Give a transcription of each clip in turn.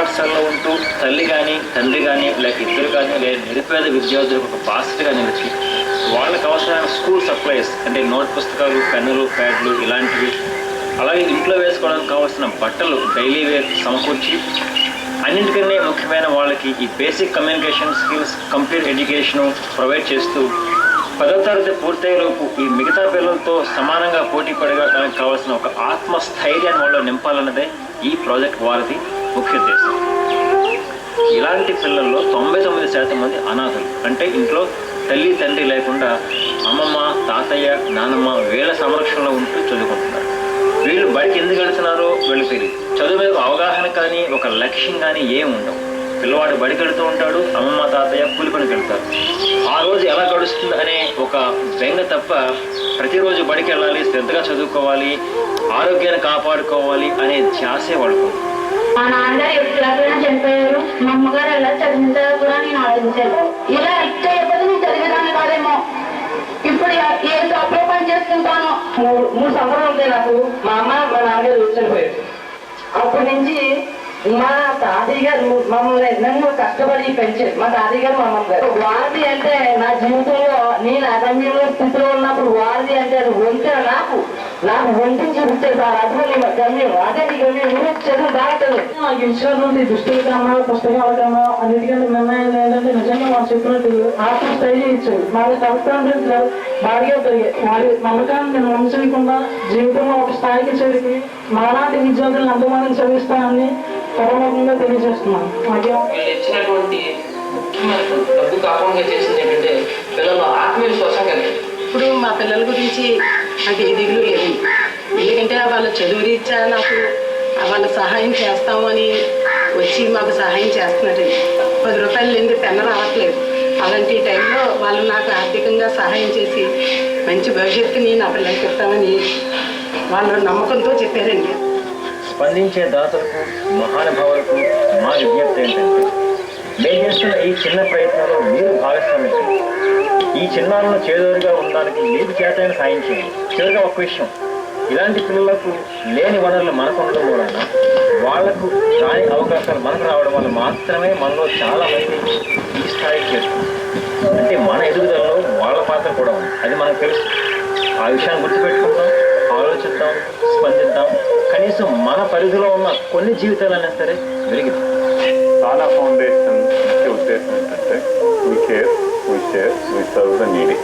పాఠశాలలో ఉంటూ తల్లి కానీ తండ్రి కానీ లేక ఇద్దరు కానీ లేదా నిరుపేద విద్యార్థులకు ఒక బాధ్యతగా నిలిచి వాళ్ళకి అవసరమైన స్కూల్ సప్లైస్ అంటే నోట్ పుస్తకాలు, పెన్నులు, ప్యాడ్లు ఇలాంటివి, అలాగే ఇంట్లో వేసుకోవడానికి కావాల్సిన బట్టలు డైలీ వేర్ సమకూర్చి అన్నింటికన్నా ముఖ్యమైన వాళ్ళకి ఈ basic communication skills, computer education provide చేస్తూ 10వ తరగతి పూర్తయ్యేలోపు ఈ మిగతా పిల్లలతో సమానంగా పోటీ పడడానికి కావాల్సిన ఒక ఆత్మస్థైర్యాన్ని వాళ్ళు నింపాలన్నదే ఈ ప్రాజెక్ట్ వారిది ముఖ్య ఉద్దేశం. ఇలాంటి పిల్లల్లో 99% మంది అనాథలు, అంటే ఇంట్లో తల్లి తండ్రి లేకుండా అమ్మమ్మ, తాతయ్య, నానమ్మ వీళ్ళ సంరక్షణలో ఉంటూ చదువుకుంటున్నారు. వీళ్ళు బయటకు ఎందుకు వెళుతున్నారో వీళ్ళకి తెలియదు. చదువు మీద అవగాహన కానీ ఒక లక్ష్యం కానీ ఏమి ఉండవు. పిల్లవాడు బడికి వెళుతూ ఉంటాడు, అమ్మమ్మ తాతయ్య కూలి పనికి వెళ్తారు. ఆ రోజు ఎలా గడుస్తుంది అనే ఒక బెంగ తప్ప ప్రతిరోజు బడికి వెళ్ళాలి, శ్రద్ధగా చదువుకోవాలి, ఆరోగ్యాన్ని కాపాడుకోవాలి అనే ధ్యాసే వాళ్ళకు. మా నాన్నగారు ఎప్పుడు చనిపోయారు, మా అమ్మగారు ఎలా చదివిందో కూడా నేను ఆలోచించాను. ఇలా ఇచ్చే నేను చదివేదాన్ని కాదేమో. ఇప్పుడు ఏ షాప్లో పని చేసుకుంటాను. 3 సంవత్సరాలు ఉంటాయి నాకు. మా అమ్మ మా నాన్నగారు చనిపోయారు. అప్పటి నుంచి మా తాతయ్య గారు మమ్మల్ని నన్ను కష్టపడి పెంచారు. మా తాతయ్య గారు మా అమ్మ గారు. వారధి అంటే నా జీవితంలో నేను అగమ్యంలో స్థితిలో ఉన్నప్పుడు వారధి అంటే అది వంతెన. నాకు వంటించి చూపించారు సార్. అటువంటి గమ్యం, అదే నీ గమ్యం. నువ్వు చదువు బాగుంటుంది. నాకు ఇన్స్టాల్ నుండి దుస్తుల కన్నా పుస్తకాల కన్నా అన్నిటికంటే నిర్ణయం ఏంటంటే నిజంగా వాళ్ళు చెప్పినట్టు ఆత్మస్థైర్యం ఇచ్చారు. మాకు తప్పకుండా బాగా పెరిగాయి. నమ్మకాన్ని నేను వంచకుండా జీవితంలో ఒక స్థాయికి చేరికి మాలాంటి విద్యార్థులను ఎంతమందిని చదివిస్తానని పరమంగా తెలియజేస్తున్నాను. వీళ్ళు ఇచ్చినటువంటి ముఖ్యమైన డబ్బు కాకుండా చేసింది ఏంటంటే పిల్లలు ఆత్మవిశ్వాసం కలిగింది. ఇప్పుడు మా పిల్లల గురించి నాకు ఏ దిగులు లేదు. ఎందుకంటే వాళ్ళ చదువు రీత్యా నాకు వాళ్ళ సహాయం చేస్తామని వచ్చి మాకు సహాయం చేస్తున్నారు. 10 రూపాయలు లేని పెన్ను రావట్లేదు. అలాంటి టైంలో వాళ్ళు నాకు ఆర్థికంగా సహాయం చేసి మంచి భవిష్యత్తుని నా పిల్లలకి ఇస్తామని వాళ్ళు నమ్మకంతో చెప్పారండి. స్పందించే దాతలకు, మహానుభావులకు మా విజ్ఞప్తి ఏంటంటే, మేము చేస్తున్న ఈ చిన్న ప్రయత్నంలో మీరు భాగస్వామ్యం. ఈ చిన్నాలను చేదోరుగా ఉండడానికి మీకు చేతైన సాయం చేయండి. చివరిగా ఒక విషయం, ఇలాంటి పిల్లలకు లేని వనరులు మనకు ఉండడం వలన వాళ్లకు రాని అవకాశాలు మనకు రావడం వల్ల మాత్రమే మనలో చాలా మంది ఈ స్థాయికి చేరుతుంది. అంటే మన ఎదుగుదలలో వాళ్ళ పాత్ర కూడా ఉంది, అది మనకు తెలుసు. ఆ విషయాన్ని గుర్తుపెట్టుకుందాం, ఆలోచిద్దాం, స్పందిద్దాం. కనీసం మన పరిధిలో ఉన్న కొన్ని జీవితాలైనా సరే వెలిగిద్దాం. తానా ఫౌండేషన్ ముఖ్య ఉద్దేశం ఏంటంటే we care, we share, we serve the needy.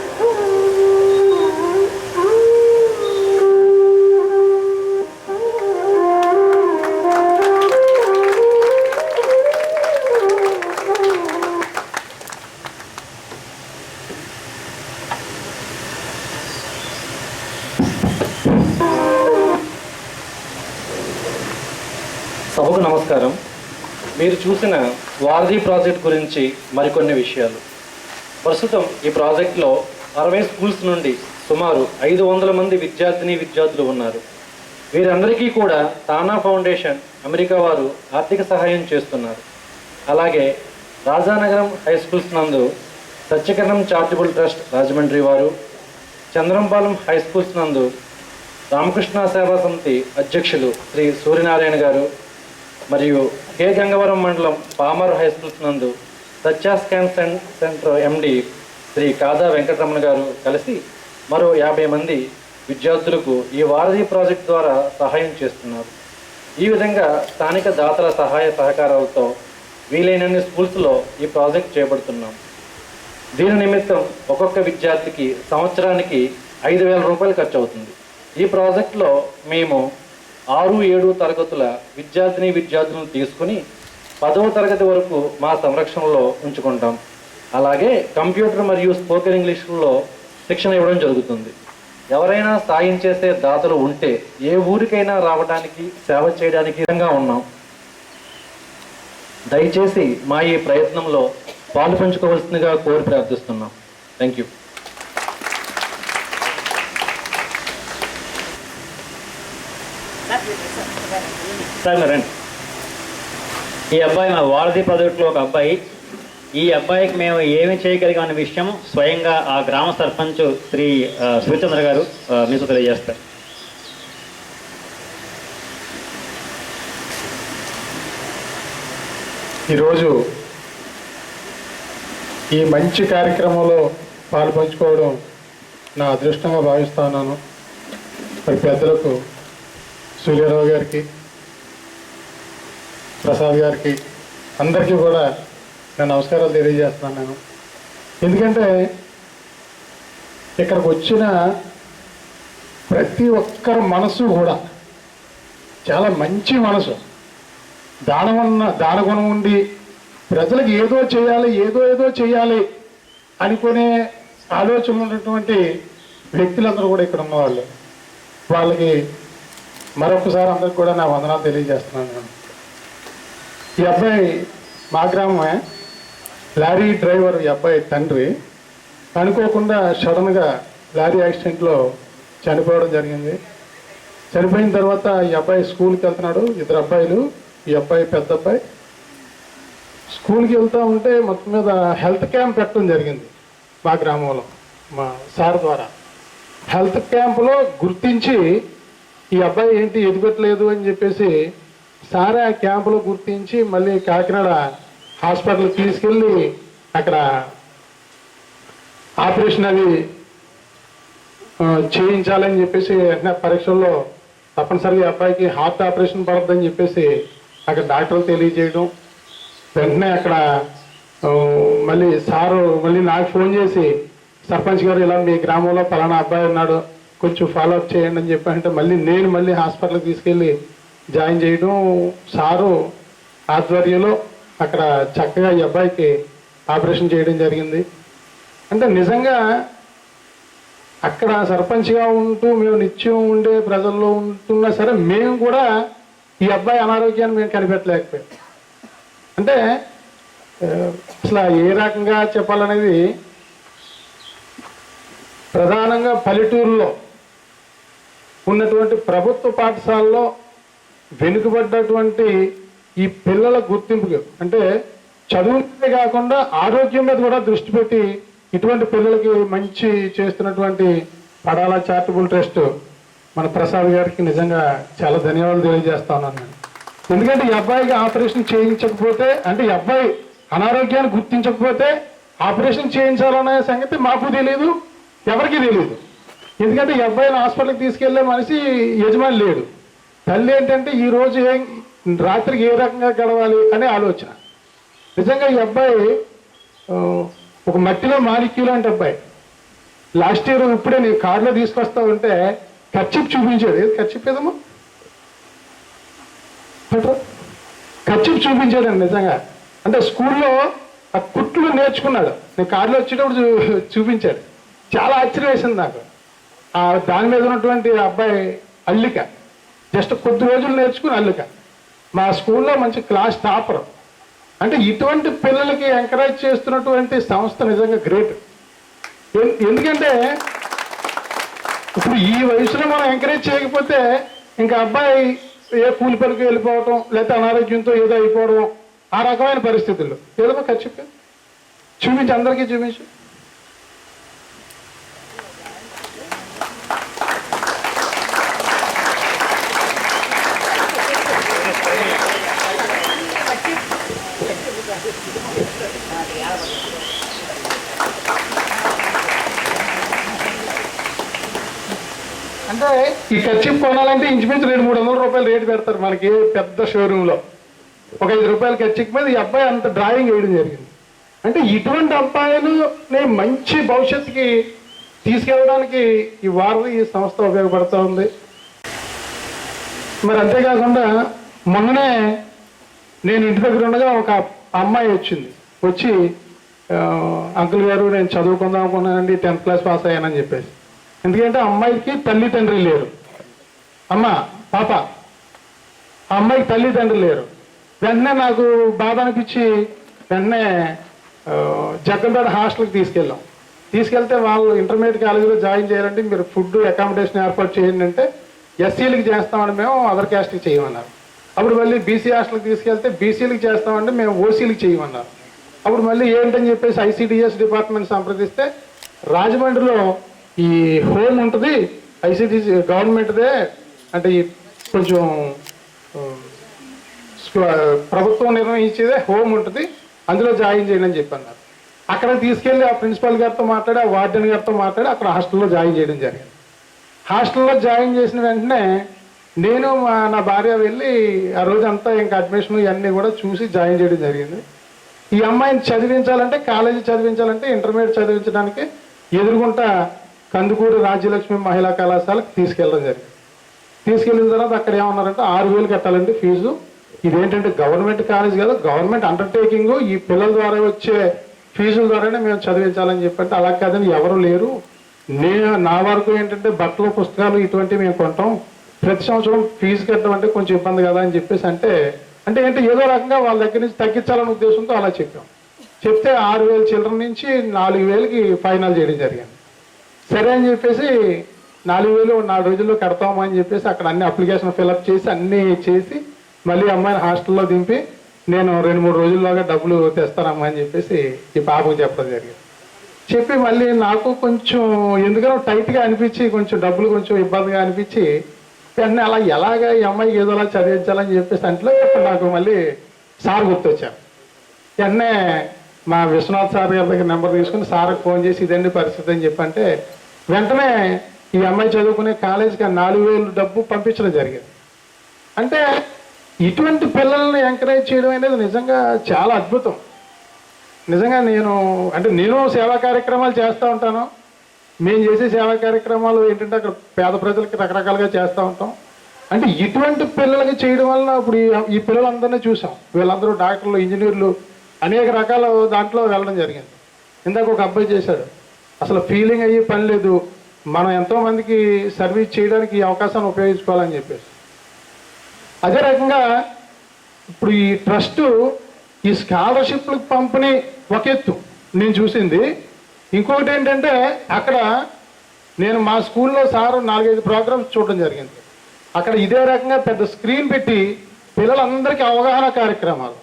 సభకు నమస్కారం. మీరు చూసిన వారధి ప్రాజెక్ట్ గురించి మరికొన్ని విషయాలు. ప్రస్తుతం ఈ ప్రాజెక్టులో 60 స్కూల్స్ నుండి సుమారు 500 మంది విద్యార్థులు ఉన్నారు. వీరందరికీ కూడా తానా ఫౌండేషన్ అమెరికా వారు ఆర్థిక సహాయం చేస్తున్నారు. అలాగే రాజానగరం హై స్కూల్స్ నందు సత్యకిరణం చారిటబుల్ ట్రస్ట్ రాజమండ్రి వారు, చంద్రంపాలెం హై స్కూల్స్ నందు రామకృష్ణ సేవా సమితి అధ్యక్షులు శ్రీ సూర్యనారాయణ గారు, మరియు కే గంగవరం మండలం పామర్ హై స్కూల్స్ నందు సత్యా స్కాన్ సెంటర్ ఎండి శ్రీ కాదా వెంకటరమణ గారు కలిసి మరో 50 మంది విద్యార్థులకు ఈ వారధి ప్రాజెక్ట్ ద్వారా సహాయం చేస్తున్నారు. ఈ విధంగా స్థానిక దాతల సహాయ సహకారాలతో వీలైనన్ని స్కూల్స్లో ఈ ప్రాజెక్ట్ చేపడుతున్నాం. దీని నిమిత్తం ఒక్కొక్క విద్యార్థికి సంవత్సరానికి 5,000 రూపాయలు ఖర్చు అవుతుంది. ఈ ప్రాజెక్టులో మేము 6-7 తరగతుల విద్యార్థులను తీసుకుని 10వ తరగతి వరకు మా సంరక్షణలో ఉంచుకుంటాం. అలాగే కంప్యూటర్ మరియు స్పోకెన్ ఇంగ్లీష్లో శిక్షణ ఇవ్వడం జరుగుతుంది. ఎవరైనా సాయం చేసే దాతలు ఉంటే ఏ ఊరికైనా రావడానికి, సేవ చేయడానికి సిద్ధంగా ఉన్నాం. దయచేసి మా ఈ ప్రయత్నంలో పాలు పంచుకోవాల్సిందిగా కోరి ప్రార్థిస్తున్నాం. Thank you. ఈ అబ్బాయి మా వారధి ప్రాజెక్టులో ఒక అబ్బాయి. ఈ అబ్బాయికి మేము ఏమి చేయగలిగామనే విషయం స్వయంగా ఆ గ్రామ సర్పంచ్ శ్రీ శివచంద్ర గారు మీకు తెలియజేస్తారు. ఈరోజు ఈ మంచి కార్యక్రమంలో పాల్పంచుకోవడం నా అదృష్టంగా భావిస్తున్నాను. మరి పెద్దలకు సూర్యారావు గారికి, ప్రసాద్ గారికి, అందరికీ కూడా నేను నమస్కారాలు తెలియజేస్తున్నాను. నేను ఎందుకంటే ఇక్కడికి వచ్చిన ప్రతి ఒక్కరి మనసు కూడా చాలా మంచి మనసు, దానగుణం ఉండి ప్రజలకు ఏదో చేయాలి అనుకునే ఆలోచన ఉన్నటువంటి వ్యక్తులందరూ కూడా ఇక్కడ ఉన్నవాళ్ళు. వాళ్ళకి మరొకసారి అందరికి కూడా నా వందనాలు తెలియజేస్తున్నాను. నేను ఈ అబ్బాయి మా గ్రామమే, లారీ డ్రైవర్ ఈ అబ్బాయి తండ్రి. అనుకోకుండా సడన్గా లారీ యాక్సిడెంట్లో చనిపోవడం జరిగింది. చనిపోయిన తర్వాత ఈ అబ్బాయి స్కూల్కి వెళ్తున్నాడు. 2 అబ్బాయిలు, ఈ అబ్బాయి పెద్ద అబ్బాయి. స్కూల్కి వెళ్తూ ఉంటే మొత్తం మీద హెల్త్ క్యాంప్ పెట్టడం జరిగింది మా గ్రామంలో, మా సార్ ద్వారా. హెల్త్ క్యాంపులో గుర్తించి ఈ అబ్బాయి ఏంటి ఎదుగట్లేదు అని చెప్పేసి సారే ఆ క్యాంపులో గుర్తించి మళ్ళీ కాకినాడ హాస్పిటల్కి తీసుకెళ్ళి అక్కడ ఆపరేషన్ అవి చేయించాలని చెప్పేసి వెంటనే పరీక్షల్లో తప్పనిసరిగా అబ్బాయికి హార్ట్ ఆపరేషన్ పడుతుందని చెప్పేసి అక్కడ డాక్టర్లు తెలియజేయడం. వెంటనే అక్కడ మళ్ళీ సారు మళ్ళీ నాకు ఫోన్ చేసి, సర్పంచ్ గారు ఇలా మీ గ్రామంలో పలానా అబ్బాయి ఉన్నాడు, కొంచెం ఫాలోఅప్ చేయండి అని చెప్పి అంటే నేను మళ్ళీ హాస్పిటల్కి తీసుకెళ్ళి జాయిన్ చేయడం. సారు ఆధ్వర్యంలో అక్కడ చక్కగా ఈ అబ్బాయికి ఆపరేషన్ చేయడం జరిగింది. అంటే నిజంగా అక్కడ సర్పంచ్గా ఉంటూ మేము నిత్యం ఉండే ప్రజల్లో ఉంటున్నా సరే మేము కూడా ఈ అబ్బాయి అనారోగ్యాన్ని మేము కనిపెట్టలేకపోయాం. అంటే అసలు ఏ రకంగా చెప్పాలనేది, ప్రధానంగా పల్లెటూరులో ఉన్నటువంటి ప్రభుత్వ పాఠశాలలో వెనుకబడ్డటువంటి ఈ పిల్లల గుర్తింపుకు, అంటే చదువులే కాకుండా ఆరోగ్యం మీద కూడా దృష్టి పెట్టి ఇటువంటి పిల్లలకి మంచి చేస్తున్నటువంటి పడాల చారిటబుల్ ట్రస్ట్ మన ప్రసాద్ గారికి నిజంగా చాలా ధన్యవాదాలు తెలియజేస్తా ఉన్నాను నేను. ఎందుకంటే ఈ అబ్బాయికి ఆపరేషన్ చేయించకపోతే, అంటే ఈ అబ్బాయి అనారోగ్యాన్ని గుర్తించకపోతే ఆపరేషన్ చేయించాలనే సంగతి మాకు తెలియదు, ఎవరికి తెలియదు. ఎందుకంటే ఈ అబ్బాయిని హాస్పిటల్కి తీసుకెళ్లే మనిషి యజమాని లేడు. తల్లి ఏంటంటే ఈ రోజు రాత్రికి ఏ రకంగా గడవాలి అనే ఆలోచన. నిజంగా ఈ అబ్బాయి ఒక మట్టిలో మాణిక్యులు అంటే అబ్బాయి. లాస్ట్ ఇయర్ ఇప్పుడే నేను కారులో తీసుకొస్తా ఉంటే కర్చీప్ చూపించాడు. ఏది కర్చీప్ ఏదమ్మా, కర్చీప్ చూపించాడండి నిజంగా. అంటే స్కూల్లో ఆ కుట్లు నేర్చుకున్నాడు. నేను కారులో వచ్చేటప్పుడు చూపించాడు. చాలా ఆశ్చర్యం వేసింది నాకు. దాని మీద ఉన్నటువంటి అబ్బాయి అల్లిక, జస్ట్ కొద్ది రోజులు నేర్చుకుని అల్లిక. మా స్కూల్లో మంచి క్లాస్ టాపర్. అంటే ఇటువంటి పిల్లలకి ఎంకరేజ్ చేస్తున్నటువంటి సంస్థ నిజంగా గ్రేట్. ఎందుకంటే ఇప్పుడు ఈ వయసులో మనం ఎంకరేజ్ చేయకపోతే ఇంకా అబ్బాయి ఏ కూలి పనికి వెళ్ళిపోవటం, లేకపోతే అనారోగ్యంతో ఏదో అయిపోవడం, ఆ రకమైన పరిస్థితుల్లో. ఏదో ఖర్చు చూపించి, అందరికీ చూపించు. అంటే ఈ కర్చీప్ కొనాలంటే ఇంచుమించు 200-300 రూపాయలు రేటు పెడతారు మనకి పెద్ద షోరూంలో. ఒక 5 రూపాయల కర్చీప్ మీద ఈ అబ్బాయి అంత డ్రాయింగ్ వేయడం జరిగింది. అంటే ఇటువంటి అబ్బాయిలు మంచి భవిష్యత్తుకి తీసుకెళ్ళడానికి ఈ వారధి ఈ సంస్థ ఉపయోగపడుతూ ఉంది. మరి అంతేకాకుండా మొన్ననే నేను ఇంటి దగ్గర ఉండగా ఒక అమ్మాయి వచ్చి అంకుల్ గారు నేను చదువుకుందాం అనుకున్నానండి, 10th క్లాస్ పాస్ అయ్యానని చెప్పేసి. ఎందుకంటే అమ్మాయికి తల్లి తండ్రి లేరు. పాప ఆ అమ్మాయికి తల్లి తండ్రి లేరు. వెంటనే నాకు బాధ అనిపించి వెంటనే జగ్గంపేట హాస్టల్కి తీసుకెళ్తే వాళ్ళు ఇంటర్మీడియట్ కాలేజీలో జాయిన్ చేయాలంటే మీరు ఫుడ్ అకామిడేషన్ ఏర్పాటు చేయండి అంటే ఎస్సీలకి చేస్తామని మేము అదర్ క్యాస్ట్కి చేయమన్నారు. అప్పుడు మళ్ళీ బీసీ హాస్టల్కి తీసుకెళ్తే బీసీలకి చేస్తామంటే మేము ఓసీలకి చేయమన్నారు. అప్పుడు మళ్ళీ ఏంటని చెప్పేసి ICDS డిపార్ట్మెంట్ సంప్రదిస్తే రాజమండ్రిలో ఈ హోమ్ ఉంటుంది, ICDS గవర్నమెంట్దే, అంటే కొంచెం ప్రభుత్వం నిర్వహించేదే హోమ్ ఉంటుంది, అందులో జాయిన్ చేయండి అని చెప్పి అన్నారు. అక్కడ తీసుకెళ్ళి ఆ ప్రిన్సిపాల్ గారితో మాట్లాడి, ఆ వార్డెన్ గారితో మాట్లాడి అక్కడ హాస్టల్లో జాయిన్ చేయడం జరిగింది. హాస్టల్లో జాయిన్ చేసిన వెంటనే నేను నా భార్య వెళ్ళి ఆ రోజంతా ఇంకా అడ్మిషన్ ఇవన్నీ కూడా చూసి జాయిన్ చేయడం జరిగింది. ఈ అమ్మాయిని చదివించాలంటే, కాలేజీ చదివించాలంటే, ఇంటర్మీడియట్ చదివించడానికి ఎదురుగుంట కందుకూరు రాజ్యలక్ష్మి మహిళా కళాశాలకు తీసుకెళ్ళడం జరిగింది. తీసుకెళ్ళిన తర్వాత అక్కడ ఏమన్నారంటే 6,000 కట్టాలండి ఫీజు. ఇదేంటంటే గవర్నమెంట్ కాలేజ్ కదా, గవర్నమెంట్ అండర్టేకింగ్, ఈ పిల్లల ద్వారా వచ్చే ఫీజుల ద్వారానే మేము చదివించాలని చెప్పంటే, అలా కాదని ఎవరు లేరు, నా వరకు ఏంటంటే బట్టలు పుస్తకాలు ఇటువంటివి మేము కొంటాం, ప్రతి సంవత్సరం ఫీజు కట్టడం అంటే కొంచెం ఇబ్బంది కదా అని చెప్పేసి అంటే ఏంటి ఏదో రకంగా వాళ్ళ దగ్గర నుంచి తగ్గించాలనే ఉద్దేశంతో అలా చెప్పాం. చెప్తే 6,000 చిల్డ్రన్ నుంచి 4,000కి ఫైనల్ చేయడం జరిగింది. సరే అని చెప్పేసి 4,000 4 రోజుల్లో కడతామని చెప్పేసి అక్కడ అన్ని అప్లికేషన్ ఫిల్అప్ చేసి అన్నీ చేసి మళ్ళీ అమ్మాయిని హాస్టల్లో దింపి నేను 2-3 రోజుల్లోగా డబ్బులు తెస్తానమ్మా అని చెప్పేసి ఈ పాపకు చెప్పడం జరిగింది. చెప్పి మళ్ళీ నాకు కొంచెం ఎందుకనో టైట్గా అనిపించి, కొంచెం డబ్బులు కొంచెం ఇబ్బందిగా అనిపించి వెంటనే అలా ఎలాగా ఈ అమ్మాయికి ఏదోలా చదివించాలని చెప్పేసి అంటే నాకు మళ్ళీ సార్ గుర్తొచ్చాను. వెంటనే మా విశ్వనాథ్ సార్ గారి దగ్గర నెంబర్ తీసుకుని సార్కి ఫోన్ చేసి ఇదండి పరిస్థితి అని చెప్పంటే వెంటనే ఈ అమ్మాయి చదువుకునే కాలేజీకి 4,000 డబ్బు పంపించడం జరిగింది. అంటే ఇటువంటి పిల్లల్ని ఎంకరేజ్ చేయడం అనేది నిజంగా చాలా అద్భుతం. నిజంగా నేను సేవా కార్యక్రమాలు చేస్తూ ఉంటాను. మేము చేసే సేవా కార్యక్రమాలు ఏంటంటే అక్కడ పేద ప్రజలకి రకరకాలుగా చేస్తూ ఉంటాం. అంటే ఇటువంటి పిల్లలకి చేయడం వల్ల ఇప్పుడు ఈ పిల్లలందరినీ చూసాం. వీళ్ళందరూ డాక్టర్లు, ఇంజనీర్లు, అనేక రకాల దాంట్లో వెళ్ళడం జరిగింది. ఇందాక ఒక అబ్బాయి చేశాడు, అసలు ఫీలింగ్ అయ్యి పని లేదు, మనం ఎంతోమందికి సర్వీస్ చేయడానికి ఈ అవకాశాన్ని ఉపయోగించుకోవాలని చెప్పేసి. అదే రకంగా ఇప్పుడు ఈ ట్రస్టు ఈ స్కాలర్షిప్లకు పంపిణీ ఒక ఎత్తు నేను చూసింది. ఇంకొకటి ఏంటంటే అక్కడ నేను మా స్కూల్లో సార్ 4-5 ప్రోగ్రామ్స్ చూడడం జరిగింది. అక్కడ ఇదే రకంగా పెద్ద స్క్రీన్ పెట్టి పిల్లలందరికీ అవగాహన కార్యక్రమాలు,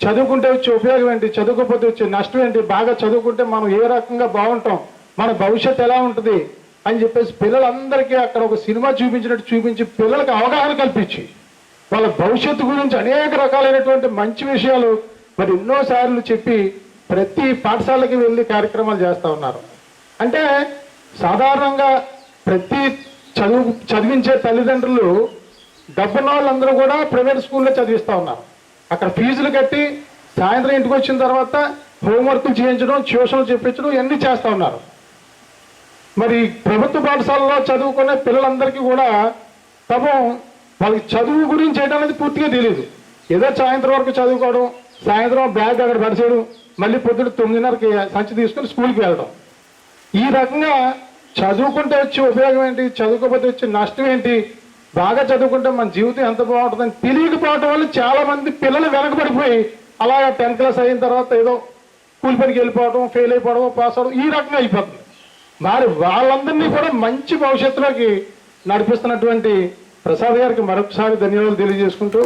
చదువుకుంటే వచ్చే ఉపయోగం ఏంటి, చదువుకోకపోతే వచ్చే నష్టం ఏంటి, బాగా చదువుకుంటే మనం ఏ రకంగా బాగుంటాం, మన భవిష్యత్తు ఎలా ఉంటుంది అని చెప్పేసి పిల్లలందరికీ అక్కడ ఒక సినిమా చూపించినట్టు చూపించి పిల్లలకు అవగాహన కల్పించి వాళ్ళ భవిష్యత్తు గురించి అనేక రకాలైనటువంటి మంచి విషయాలు మరి ఎన్నోసార్లు చెప్పి ప్రతి పాఠశాలకి వెళ్ళి కార్యక్రమాలు చేస్తూ ఉన్నారు. అంటే సాధారణంగా ప్రతి చదివించే తల్లిదండ్రులు డబ్బున్న వాళ్ళందరూ కూడా ప్రైవేట్ స్కూల్లో చదివిస్తూ ఉన్నారు. అక్కడ ఫీజులు కట్టి సాయంత్రం ఇంటికి వచ్చిన తర్వాత హోంవర్క్లు చేయించడం, ట్యూషన్లు చెప్పించడం ఇవన్నీ చేస్తూ ఉన్నారు. మరి ప్రభుత్వ పాఠశాలలో చదువుకునే పిల్లలందరికీ కూడా పాపం వాళ్ళకి చదువు గురించి ఏంటనేది పూర్తిగా తెలియదు. ఏదో సాయంత్రం వరకు చదువుకోవడం, సాయంత్రం బ్యాగ్ అక్కడ పడిచేయడం, మళ్ళీ పొద్దున 9:30కి సంచి తీసుకుని స్కూల్కి వెళ్ళడం. ఈ రకంగా చదువుకుంటే వచ్చే ఉపయోగం ఏంటి, చదువుకోకపోతే వచ్చే నష్టం ఏంటి, బాగా చదువుకుంటే మన జీవితం ఎంత బాగుంటుందని తెలియకపోవడం వల్ల చాలా మంది పిల్లలు వెనకబడిపోయి అలాగా 10th క్లాస్ అయిన తర్వాత ఏదో కూలి పనికి వెళ్ళిపోవడం, ఫెయిల్ అయిపోవడం, పాస్ అవడం ఈ రకంగా అయిపోతుంది. మరి వాళ్ళందరినీ కూడా మంచి భవిష్యత్తులోకి నడిపిస్తున్నటువంటి ప్రసాద్ గారికి మరొకసారి ధన్యవాదాలు తెలియజేసుకుంటూ